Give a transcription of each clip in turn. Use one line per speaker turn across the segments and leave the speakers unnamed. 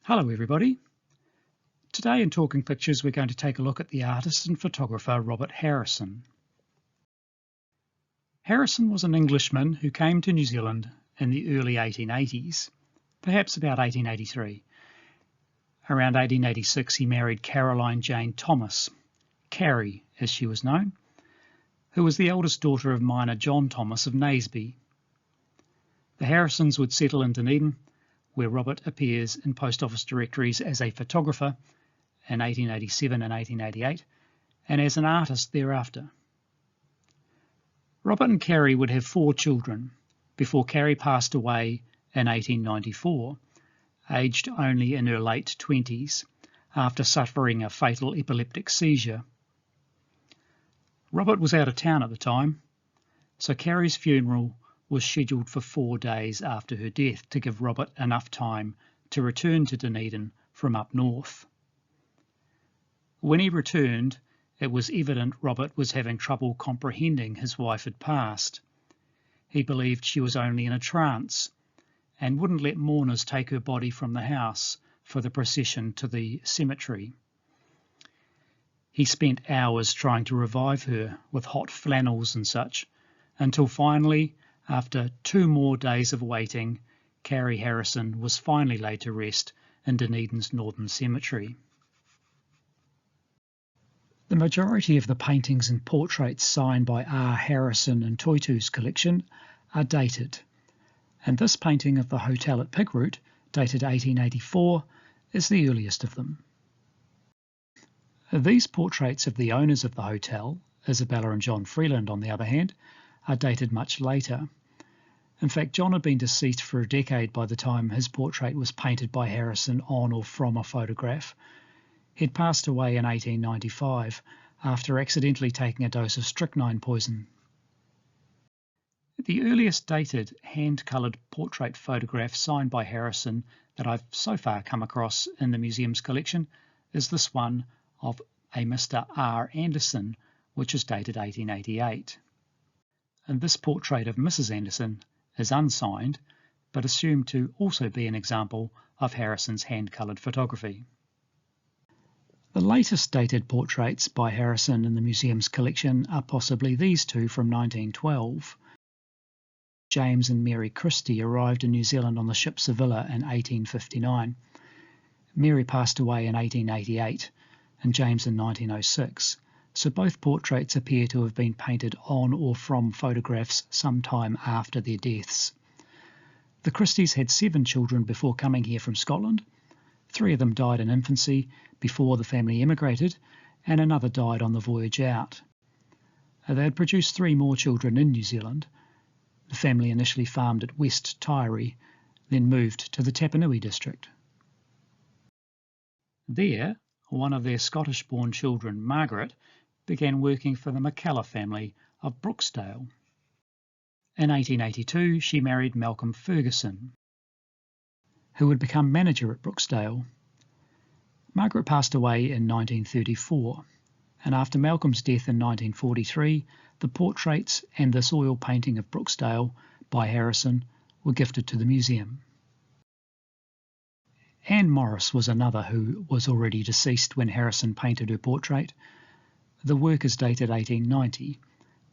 Hello everybody. Today in Talking Pictures we're going to take a look at the artist and photographer Robert Harrison. Harrison was an Englishman who came to New Zealand in the early 1880s, perhaps about 1883. Around 1886 he married Caroline Jane Thomas, Carrie as she was known, who was the eldest daughter of miner John Thomas of Naseby. The Harrisons would settle in Dunedin, where Robert appears in post office directories as a photographer in 1887 and 1888, and as an artist thereafter. Robert and Carrie would have 4 children before Carrie passed away in 1894, aged only in her late 20s, after suffering a fatal epileptic seizure. Robert was out of town at the time, so Carrie's funeral was scheduled for 4 days after her death to give Robert enough time to return to Dunedin from up north. When he returned, it was evident Robert was having trouble comprehending his wife had passed. He believed she was only in a trance and wouldn't let mourners take her body from the house for the procession to the cemetery. He spent hours trying to revive her with hot flannels and such, until finally, after 2 more days of waiting, Carrie Harrison was finally laid to rest in Dunedin's Northern Cemetery. The majority of the paintings and portraits signed by R. Harrison and Toitu's collection are dated, and this painting of the hotel at Pigroot, dated 1884, is the earliest of them. These portraits of the owners of the hotel, Isabella and John Freeland on the other hand, are dated much later. In fact, John had been deceased for a decade by the time his portrait was painted by Harrison on or from a photograph. He'd passed away in 1895 after accidentally taking a dose of strychnine poison. The earliest dated hand-coloured portrait photograph signed by Harrison that I've so far come across in the museum's collection is this one of a Mr. R. Anderson, which is dated 1888. And this portrait of Mrs. Anderson is unsigned, but assumed to also be an example of Harrison's hand-coloured photography. The latest dated portraits by Harrison in the museum's collection are possibly these two from 1912. James and Mary Christie arrived in New Zealand on the ship Sevilla in 1859. Mary passed away in 1888 and James in 1906. So both portraits appear to have been painted on or from photographs sometime after their deaths. The Christies had 7 children before coming here from Scotland. 3 of them died in infancy before the family emigrated, and another died on the voyage out. They had produced 3 more children in New Zealand. The family initially farmed at West Taieri, then moved to the Tapanui district. There, one of their Scottish-born children, Margaret, began working for the McKellar family of Brooksdale. In 1882, she married Malcolm Ferguson, who would become manager at Brooksdale. Margaret passed away in 1934, and after Malcolm's death in 1943, the portraits and this oil painting of Brooksdale by Harrison were gifted to the museum. Anne Morris was another who was already deceased when Harrison painted her portrait. The work is dated 1890,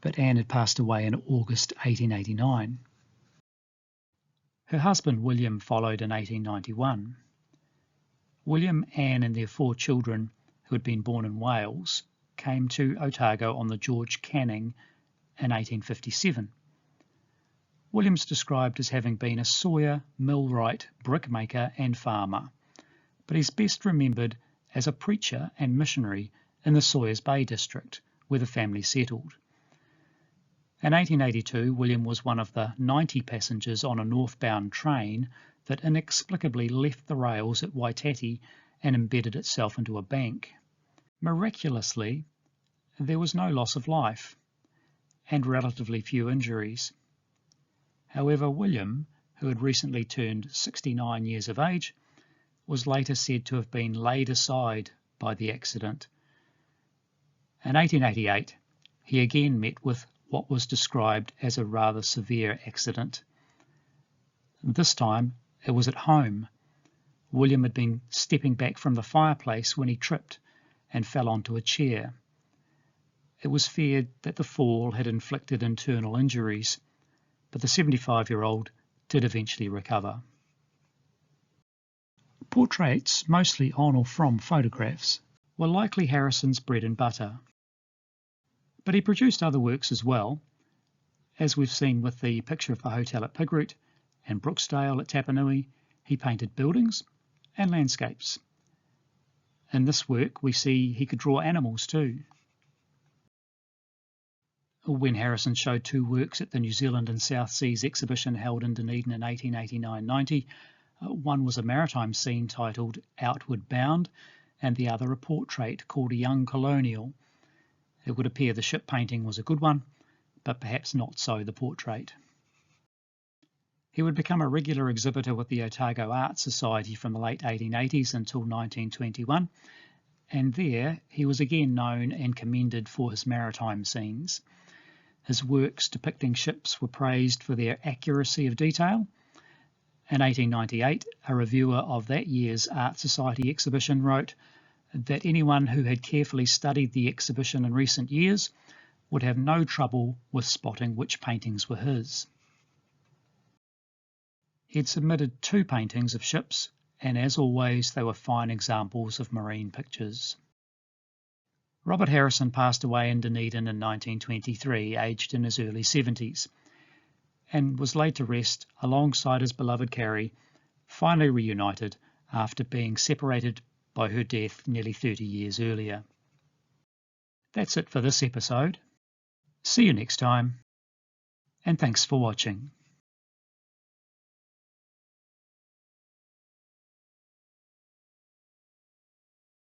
but Anne had passed away in August 1889. Her husband William followed in 1891. William, Anne and their 4 children, who had been born in Wales, came to Otago on the George Canning in 1857. William's described as having been a sawyer, millwright, brickmaker and farmer, but he's best remembered as a preacher and missionary in the Sawyers Bay district, where the family settled. In 1882, William was one of the 90 passengers on a northbound train that inexplicably left the rails at Waitati and embedded itself into a bank. Miraculously, there was no loss of life and relatively few injuries. However, William, who had recently turned 69 years of age, was later said to have been laid aside by the accident. In 1888, he again met with what was described as a rather severe accident. This time, it was at home, William had been stepping back from the fireplace when he tripped and fell onto a chair. It was feared that the fall had inflicted internal injuries, but the 75-year-old did eventually recover. Portraits, mostly on or from photographs, were likely Harrison's bread and butter. But he produced other works as well, as we've seen with the picture of the hotel at Pigroot and Brooksdale at Tapanui. He painted buildings and landscapes. In this work we see he could draw animals too. When Harrison showed two works at the New Zealand and South Seas exhibition held in Dunedin in 1889-90, one was a maritime scene titled Outward Bound, and the other a portrait called A Young Colonial. It would appear the ship painting was a good one, but perhaps not so the portrait. He would become a regular exhibitor with the Otago Art Society from the late 1880s until 1921, and there he was again known and commended for his maritime scenes. His works depicting ships were praised for their accuracy of detail. In 1898, a reviewer of that year's Art Society exhibition wrote that anyone who had carefully studied the exhibition in recent years would have no trouble with spotting which paintings were his. He'd submitted 2 paintings of ships, and as always they were fine examples of marine pictures. Robert Harrison passed away in Dunedin in 1923, aged in his early 70s, and was laid to rest alongside his beloved Carrie, finally reunited after being separated by her death nearly 30 years earlier. That's it for this episode. See you next time, and thanks for watching.